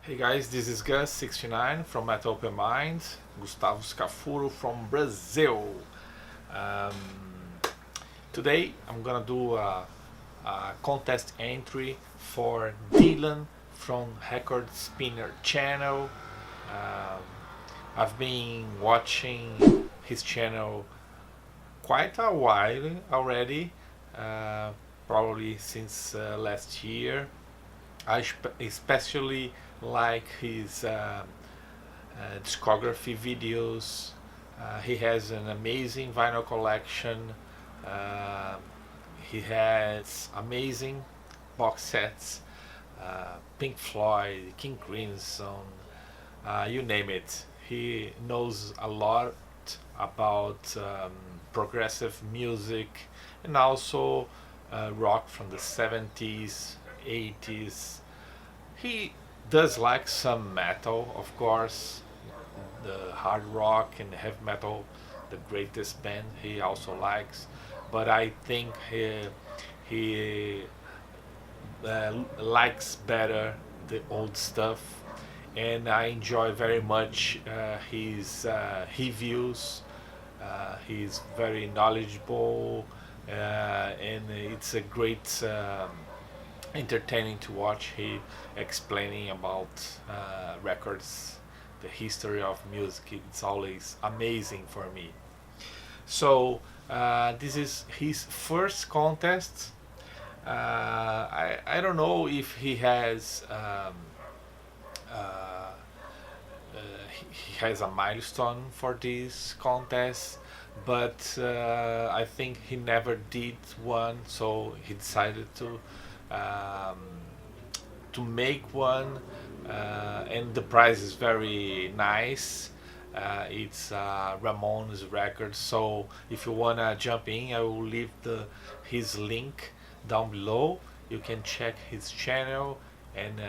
Hey guys, this is Gus69 from Metal Open Mind, Gustavo Scafuro from Brazil. Um, Today I'm gonna do a contest entry for Dylan from Record Spinner channel. Um, I've been watching his channel quite a while already, uh, probably since last year. Especially like his discography videos. He has an amazing vinyl collection. Uh, he has amazing box sets. Pink Floyd, King Crimson, you name it. He knows a lot about progressive music and also rock from the 70s, 80s. He does like some metal, of course, the hard rock and heavy metal, the greatest band he also likes. But I think he likes better the old stuff, and I enjoy very much his reviews. He's very knowledgeable, and it's a great entertaining to watch. He explaining about records, the history of music. It's always amazing for me. So this is his first contest. I don't know if he has uh, he has a milestone for this contest, but I think he never did one, so he decided um, to make one, and the prize is very nice. It's Ramon's record, so if you wanna jump in, I will leave his link down below. You can check his channel and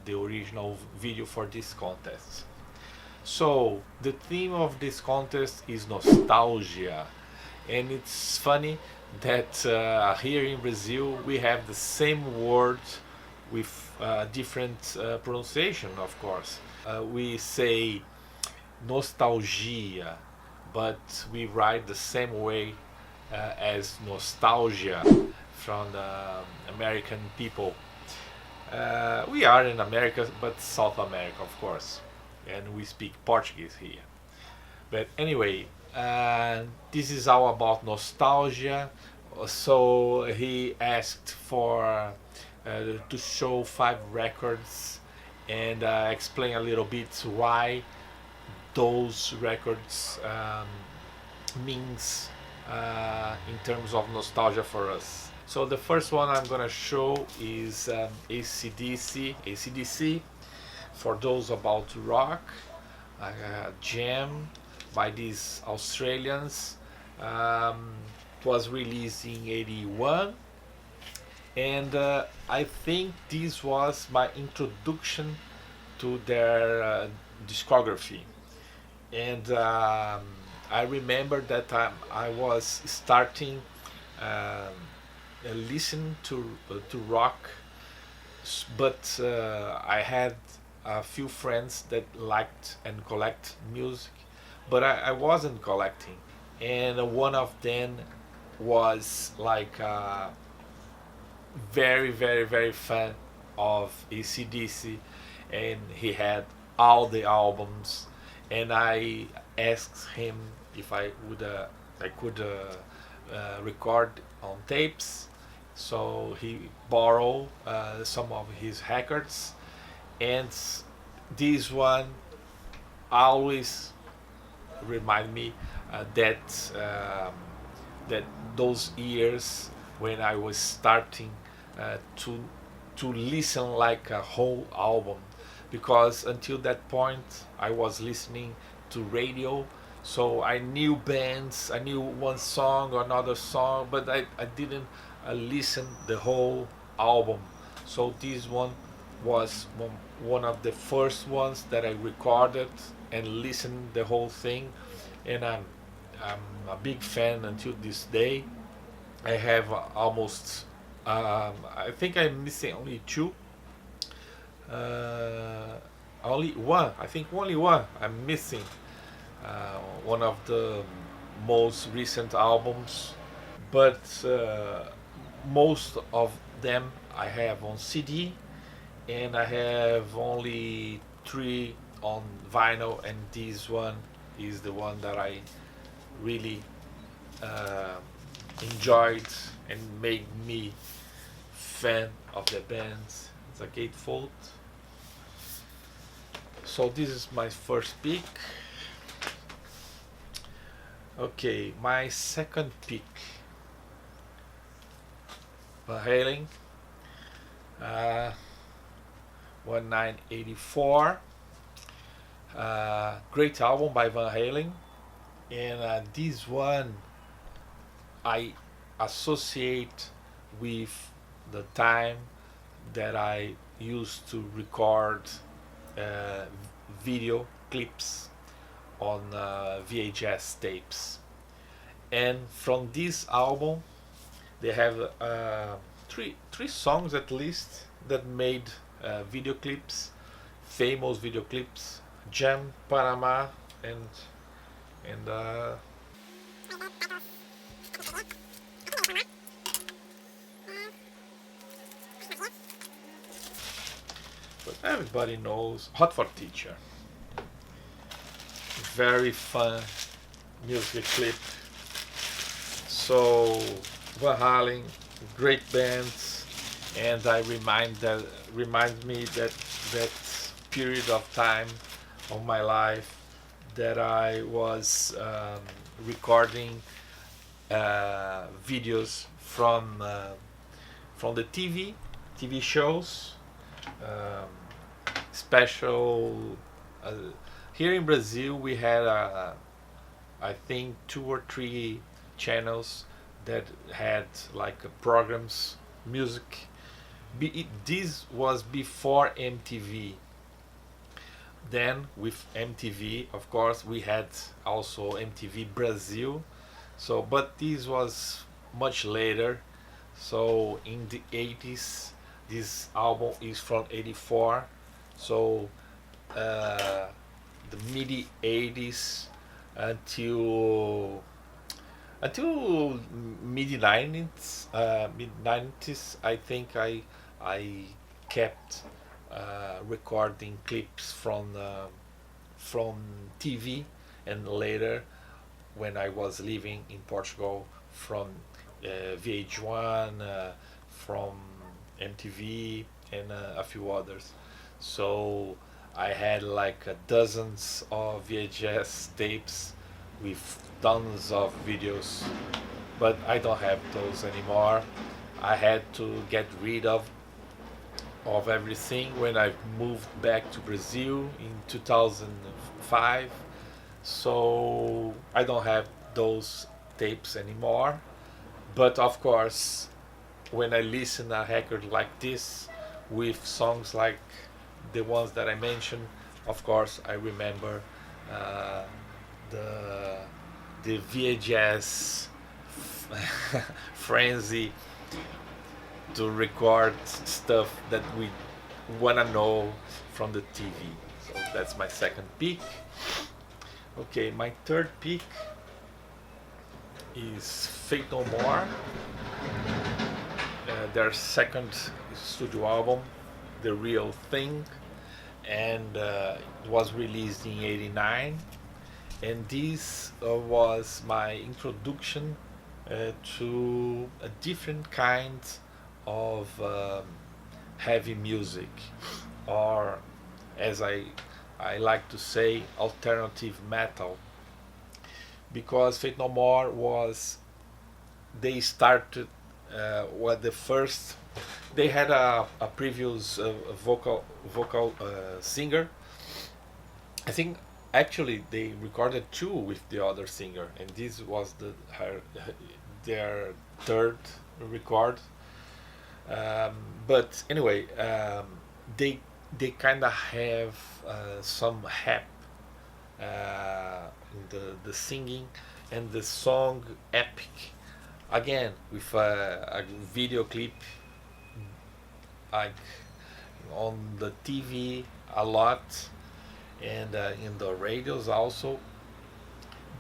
the original video for this contest. So the theme of this contest is nostalgia, and it's funny that here in Brazil we have the same word with different pronunciation, of course. We say nostalgia, but we write the same way as nostalgia from the American people. We are in America, but South America, of course, and we speak Portuguese here. But anyway, this is all about nostalgia. So he asked for to show 5 records and explain a little bit why those records means in terms of nostalgia for us. So the first one I'm gonna show is ACDC. For those about rock, Jam by these Australians. It was released in '81, and I think this was my introduction to their discography. And I remember that I was starting um, listen to rock, but I had a few friends that liked and collect music, but I wasn't collecting. And one of them was like very, very, very fan of ACDC, and he had all the albums. And I asked him if I could record on tapes, so he borrowed some of his records, and this one always remind me that those years when I was starting uh, to to listen like a whole album, because until that point I was listening to radio, so I knew bands, I knew one song or another song, but I didn't listen the whole album. So this one was one of the first ones that I recorded and listened the whole thing, and I'm a big fan until this day. I have almost I think I'm missing only two. only one. I think only one. I'm missing one of the most recent albums, but most of them I have on CD, and I have only three on vinyl, and this one is the one that I really uh, enjoyed and made me fan of the bands. It's a gatefold. So this is my first pick. Okay, my second pick, Van Halen, uh, 1984. Great album by Van Halen, and this one I associate with the time that I used to record uh, video clips on VHS tapes. And from this album, they have three songs at least that made video clips, famous video clips: Jam, Panama, and but everybody knows Hot for Teacher. Very fun music clip. So Van Halen, great bands, and I remind me that period of time of my life that I was recording videos from the TV shows, um, special. Here in Brazil, we had I think two or three channels that had like programs, music. This was before MTV. Then with MTV, of course, we had also MTV Brazil. So, but this was much later. So in the 80s, this album is from 84. So the mid 80s until mid 90s, I think I kept recording clips from TV, and later when I was living in Portugal, from VH1, from MTV, and a few others. So I had like dozens of VHS tapes with tons of videos, but I don't have those anymore. I had to get rid of everything when I moved back to Brazil in 2005. So I don't have those tapes anymore. But of course, when I listen a record like this with songs like the ones that I mentioned, of course I remember uh, the the VHS frenzy to record stuff that we wanna know from the TV. So that's my second pick. Okay, my third pick is Faith No More, their second studio album, The Real Thing, and it was released in '89. And this was my introduction to a different kind of heavy music, or as I like to say, alternative metal, because Faith No More was, they started what the first, they had a previous vocal singer. I think actually they recorded two with the other singer, and this was their third record. Um, but anyway, they they kind of have some rap in the singing, and the song Epic, again with a video clip like on the TV a lot. and in the radios also.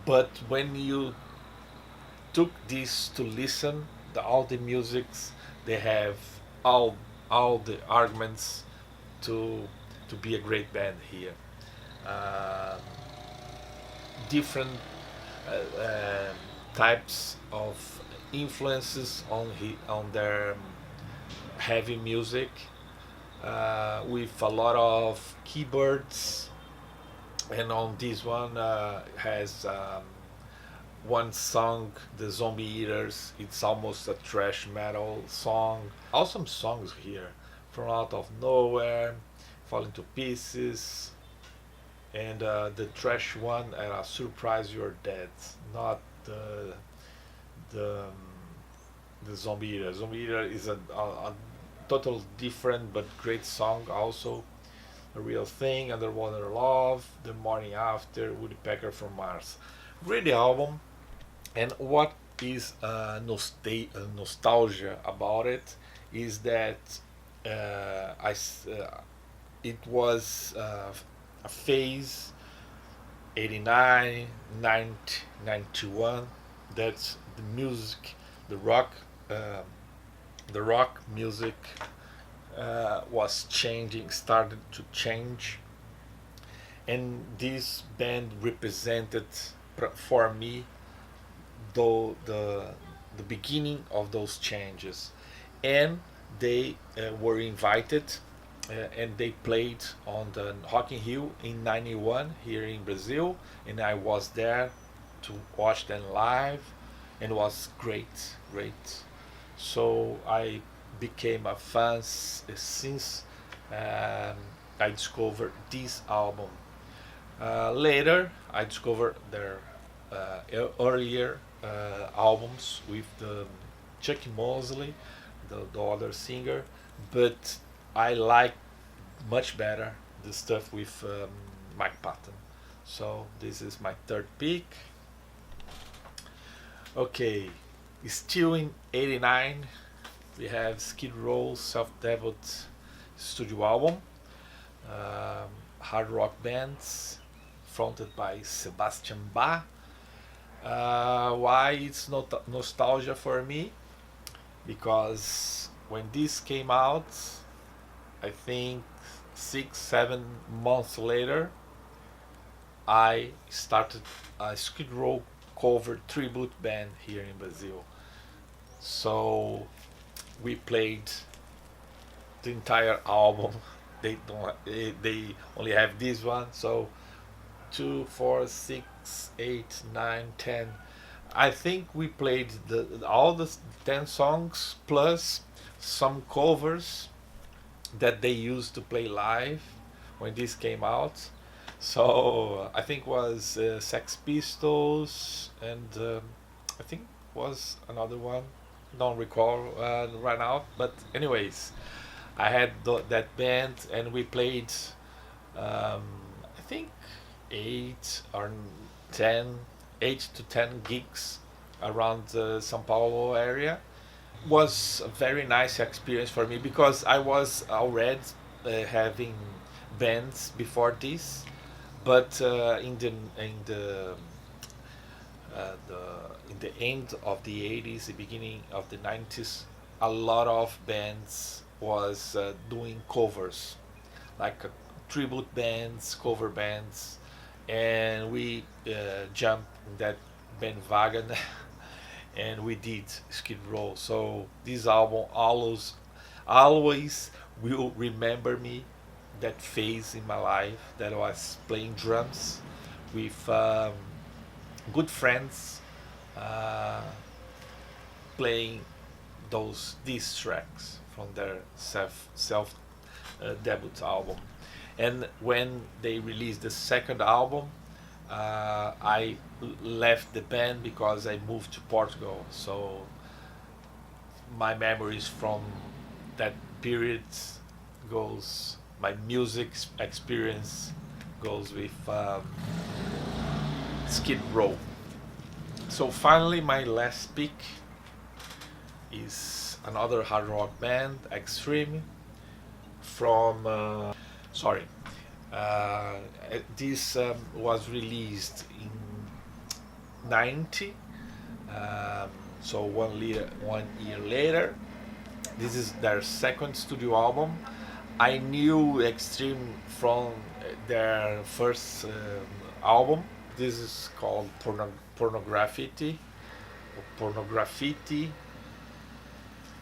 But when you took this to listen, all the musics, they have all all the arguments to be a great band here. Uh, Different uh, types of influences on their heavy music, with a lot of keyboards, and on this one has one song, the Zombie Eaters. It's almost a thrash metal song. Awesome songs here, from Out of Nowhere, Falling to Pieces, and the trash one, Surprise You're Dead. Not the the Zombie Eater. Zombie Eater is a total different but great song also. A Real Thing, Underwater Love, The Morning After, Woodpecker from Mars. Great album. And what is nostalgia about it is that it was a phase, 89, 90, 91, that the music, the rock, uh, the rock music was changing, started to change, and this band represented for me though the beginning of those changes, and they were invited, and they played on the Rock in Rio in '91 here in Brazil, and I was there to watch them live, and it was great, great. So I became a fan since um, I discovered this album. Later, I discovered their earlier albums with the Chuck Mosley, the other singer, but I like much better the stuff with Mike Patton. So this is my third pick. Okay, still in '89, we have Skid Row's self-debut studio album, hard rock bands fronted by Sebastian Bach. Why it's not nostalgia for me? Because when this came out, I think 6 7 months later, I started a Skid Row cover tribute band here in Brazil. So we played the entire album. They don't. They only have this one. So 2, 4, 6, 8, 9, 10. I think we played all the 10 songs plus some covers that they used to play live when this came out. So I think was Sex Pistols, and I think was another one. Don't recall right now. But anyways, I had that band, and we played. Um, I think 10, 8 to 10 gigs around the São Paulo area. Was a very nice experience for me because I was already having bands before this, but in the end of the '80s, the beginning of the '90s, a lot of bands was doing covers, like tribute bands, cover bands, and we jumped in that bandwagon, and we did Skid Row. So this album always will remember me, that phase in my life that I was playing drums with good friends, uh, playing these tracks from their self debut album. And when they released the second album, I left the band because I moved to Portugal. So my memories from that period goes, my music experience goes with Skid Row. So finally, my last pick is another hard rock band, Extreme, from sorry, Uh, this was released in 90, um, so 1 year later. This is their second studio album. I knew Extreme from their first album. This is called Pornograffiti. Pornograffiti.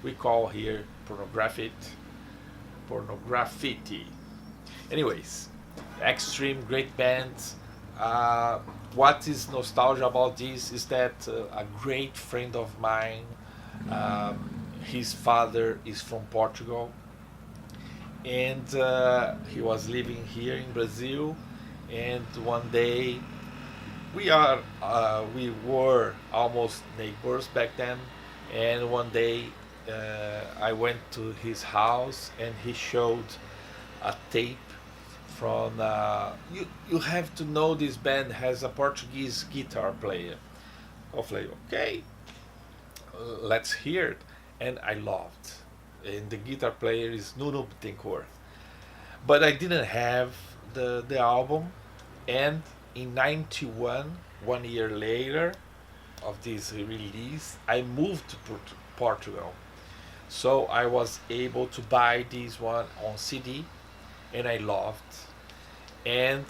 We call here Pornograffiti. Anyways, Extreme, great band. Uh, what is nostalgia about this is that a great friend of mine, um, his father is from Portugal, and he was living here in Brazil. And one day, we were almost neighbors back then. And one day, I went to his house, and he showed a tape from. You have to know this band has a Portuguese guitar player. I was like, okay, let's hear it, and I loved. And the guitar player is Nuno Betancourt. But I didn't have the album, and in '91, 1 year later of this release, I moved to Portugal. So I was able to buy this one on CD, and I loved. And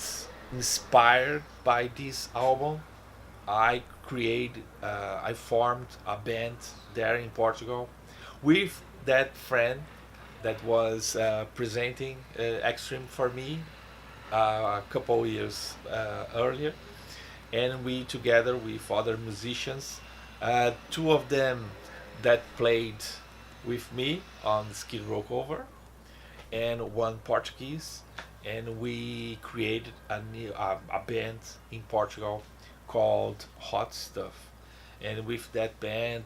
inspired by this album, I formed a band there in Portugal with that friend that was presenting Extreme for me a couple years earlier, and we together with other musicians, two of them that played with me on Skid Row cover, and one Portuguese, and we created a band in Portugal called Hot Stuff, and with that band,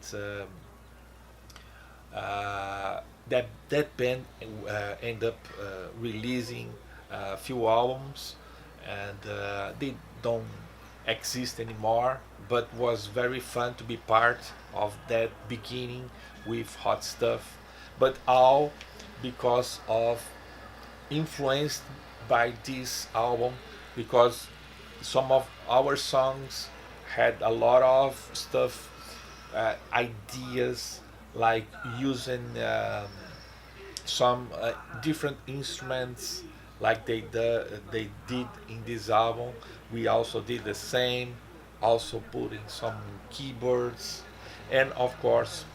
that band ended up releasing a few albums, and they don't exist anymore. But was very fun to be part of that beginning with Hot Stuff, but all because of influenced by this album, because some of our songs had a lot of stuff, ideas like using some different instruments like they did in this album. We also did the same, also putting some keyboards, and of course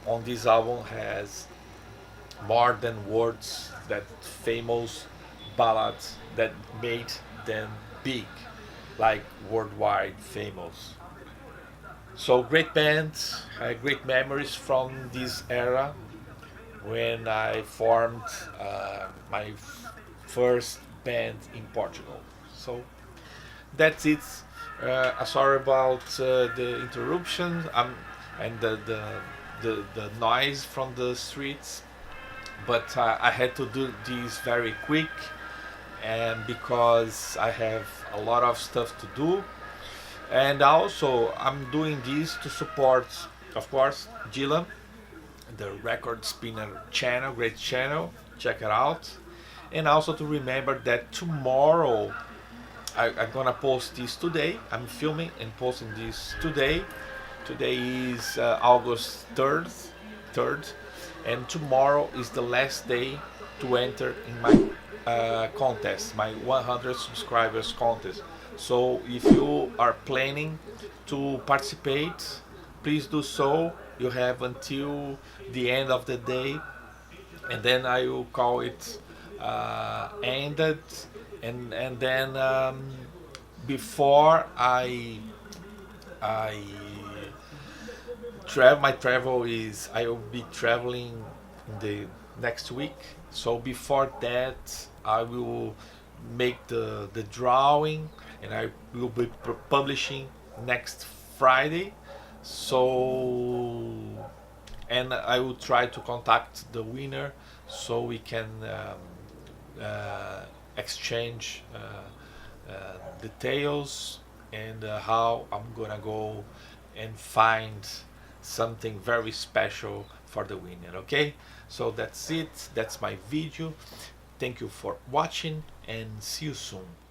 on this album has more than words, that famous ballads that made them big, like worldwide famous. So great bands, great memories from this era when I formed my first band in Portugal. So that's it. Sorry about the interruption and the noise from the streets, but I had to do this very quick, and because I have a lot of stuff to do, and also I'm doing this to support, of course, Gillan, the Record Spinner channel, great channel, check it out, and also to remember that tomorrow I'm gonna post this today. I'm filming and posting this today. Today is August 3rd, and tomorrow is the last day to enter in my contest, my 100 subscribers contest. So if you are planning to participate, please do so. You have until the end of the day, and then I will call it ended, and then before I travel, my travel is I will be traveling in the next week. So before that, I will make the drawing, and I will be publishing next Friday. So, and I will try to contact the winner so we can exchange details, and how I'm gonna go and find something very special for the winner. Okay, so that's it. That's my video. Thank you for watching and see you soon.